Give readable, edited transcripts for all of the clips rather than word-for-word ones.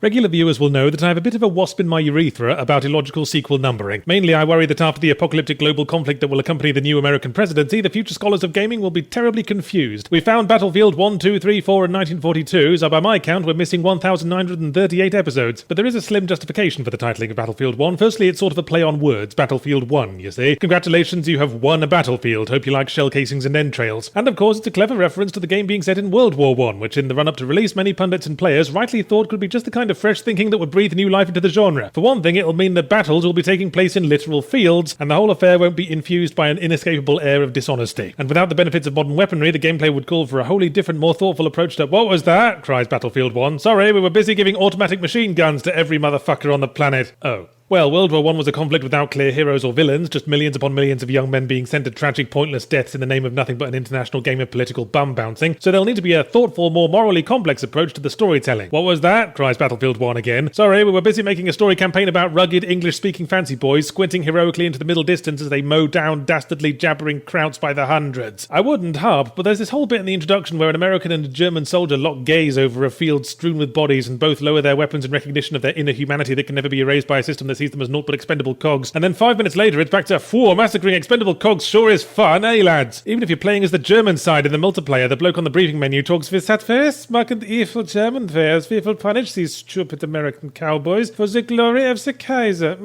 Regular viewers will know that I have a bit of a wasp in my urethra about illogical sequel numbering. Mainly, I worry that after the apocalyptic global conflict that will accompany the new American presidency, the future scholars of gaming will be terribly confused. We found Battlefield 1, 2, 3, 4 and 1942, so by my count we're missing 1,938 episodes. But there is a slim justification for the titling of Battlefield 1. Firstly, it's sort of a play on words, Battlefield 1, you see. Congratulations, you have won a battlefield. Hope you like shell casings and entrails. And of course, it's a clever reference to the game being set in World War I, which in the run-up to release, many pundits and players rightly thought could be just the kind of fresh thinking that would breathe new life into the genre. For one thing, it'll mean that battles will be taking place in literal fields, and the whole affair won't be infused by an inescapable air of dishonesty. And without the benefits of modern weaponry, the gameplay would call for a wholly different, more thoughtful approach to "What was that?" cries Battlefield 1. Sorry, we were busy giving automatic machine guns to every motherfucker on the planet. Oh. Well, World War I was a conflict without clear heroes or villains, just millions upon millions of young men being sent to tragic, pointless deaths in the name of nothing but an international game of political bum bouncing, so there'll need to be a thoughtful, more morally complex approach to the storytelling. What was that? Cries Battlefield 1 again. Sorry, we were busy making a story campaign about rugged, English-speaking fancy boys squinting heroically into the middle distance as they mow down dastardly, jabbering krauts by the hundreds. I wouldn't harp, but there's this whole bit in the introduction where an American and a German soldier lock gaze over a field strewn with bodies and both lower their weapons in recognition of their inner humanity that can never be erased by a system that sees them as naught but expendable cogs, and then 5 minutes later it's back to "Phew, massacring expendable cogs sure is fun, eh lads?" Even if you're playing as the German side in the multiplayer, the bloke on the briefing menu talks "Wir sat fest, machen evil German fairs, we will punish these stupid American cowboys for the glory of the Kaiser."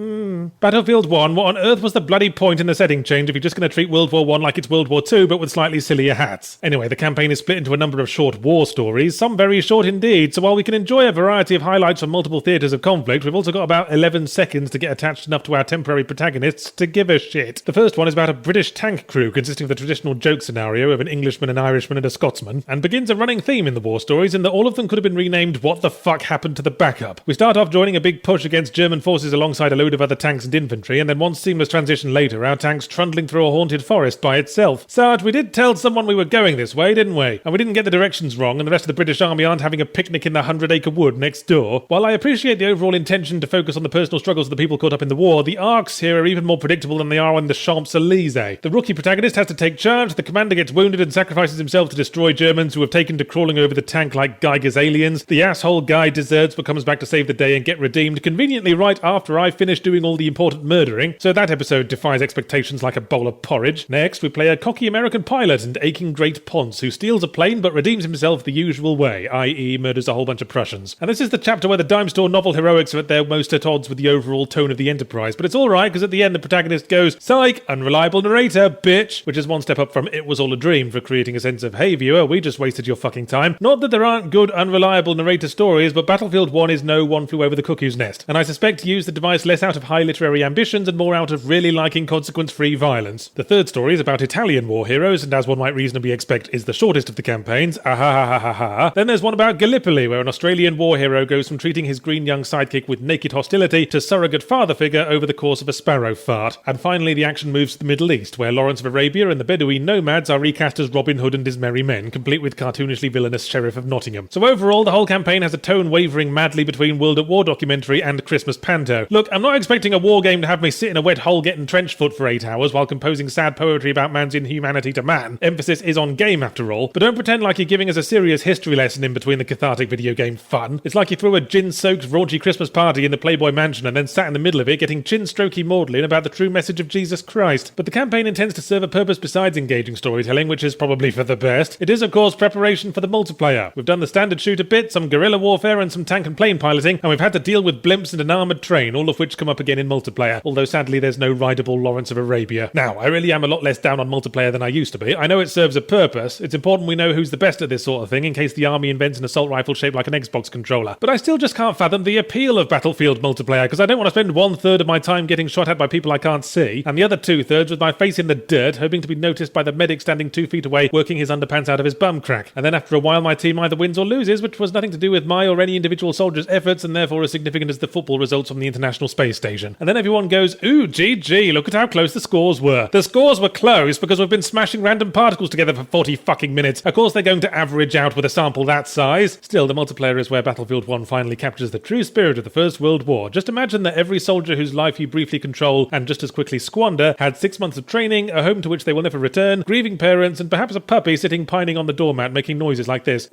Battlefield 1, what on earth was the bloody point in the setting change if you're just going to treat World War 1 like it's World War 2 but with slightly sillier hats? Anyway, the campaign is split into a number of short war stories, some very short indeed, so while we can enjoy a variety of highlights from multiple theatres of conflict, we've also got about 11 seconds to get attached enough to our temporary protagonists to give a shit. The first one is about a British tank crew consisting of the traditional joke scenario of an Englishman, an Irishman and a Scotsman, and begins a running theme in the war stories in that all of them could have been renamed "What the fuck happened to the backup?" We start off joining a big push against German forces alongside a load of other tanks and infantry, and then one seamless transition later, our tank's trundling through a haunted forest by itself. Sarge, we did tell someone we were going this way, didn't we? And we didn't get the directions wrong, and the rest of the British Army aren't having a picnic in the 100-acre wood next door. While I appreciate the overall intention to focus on the personal struggles of the people caught up in the war, the arcs here are even more predictable than they are in the Champs-Élysées. The rookie protagonist has to take charge, the commander gets wounded and sacrifices himself to destroy Germans who have taken to crawling over the tank like Geiger's aliens. The asshole guy deserts but comes back to save the day and get redeemed conveniently right after I finish doing all the important murdering, so that episode defies expectations like a bowl of porridge. Next, we play a cocky American pilot and aching Great Ponce who steals a plane but redeems himself the usual way, i.e. murders a whole bunch of Prussians. And this is the chapter where the dime store novel heroics are at their most at odds with the overall tone of the Enterprise, but it's alright because at the end the protagonist goes, "Psych, unreliable narrator, bitch," which is one step up from "It was all a dream" for creating a sense of, "Hey viewer, we just wasted your fucking time." Not that there aren't good unreliable narrator stories, but Battlefield 1 is no One Flew Over the Cuckoo's Nest, and I suspect he used the device less out of high literary ambitions and more out of really liking consequence-free violence. The third story is about Italian war heroes, and as one might reasonably expect is the shortest of the campaigns, Then there's one about Gallipoli, where an Australian war hero goes from treating his green young sidekick with naked hostility to surrogate father figure over the course of a sparrow fart. And finally, the action moves to the Middle East, where Lawrence of Arabia and the Bedouin nomads are recast as Robin Hood and his merry men, complete with cartoonishly villainous Sheriff of Nottingham. So overall, the whole campaign has a tone wavering madly between World at War documentary and Christmas panto. Look, I'm not expecting a war game to have me sit in a wet hole getting trench foot for 8 hours while composing sad poetry about man's inhumanity to man. Emphasis is on game after all, but don't pretend like you're giving us a serious history lesson in between the cathartic video game fun. It's like you threw a gin-soaked, raunchy Christmas party in the Playboy Mansion and then sat in the middle of it getting chin-strokey maudlin about the true message of Jesus Christ. But the campaign intends to serve a purpose besides engaging storytelling, which is probably for the best. It is, of course, preparation for the multiplayer. We've done the standard shooter bit, some guerrilla warfare and some tank and plane piloting, and we've had to deal with blimps and an armoured train, all of which come up again in multiplayer, although sadly there's no rideable Lawrence of Arabia. Now, I really am a lot less down on multiplayer than I used to be. I know it serves a purpose. It's important we know who's the best at this sort of thing in case the army invents an assault rifle shaped like an Xbox controller. But I still just can't fathom the appeal of Battlefield multiplayer, because I don't want to spend 1/3 of my time getting shot at by people I can't see, and the other 2/3 with my face in the dirt, hoping to be noticed by the medic standing 2 feet away, working his underpants out of his bum crack. And then after a while my team either wins or loses, which was nothing to do with my or any individual soldier's efforts, and therefore as significant as the football results from the International Space Station. And then everyone goes, "Ooh, GG, look at how close the scores were." The scores were close because we've been smashing random particles together for 40 fucking minutes. Of course they're going to average out with a sample that size. Still, the multiplayer is where Battlefield 1 finally captures the true spirit of the First World War. Just imagine that every soldier whose life you briefly control and just as quickly squander had 6 months of training, a home to which they will never return, grieving parents, and perhaps a puppy sitting pining on the doormat making noises like this.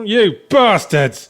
You bastards!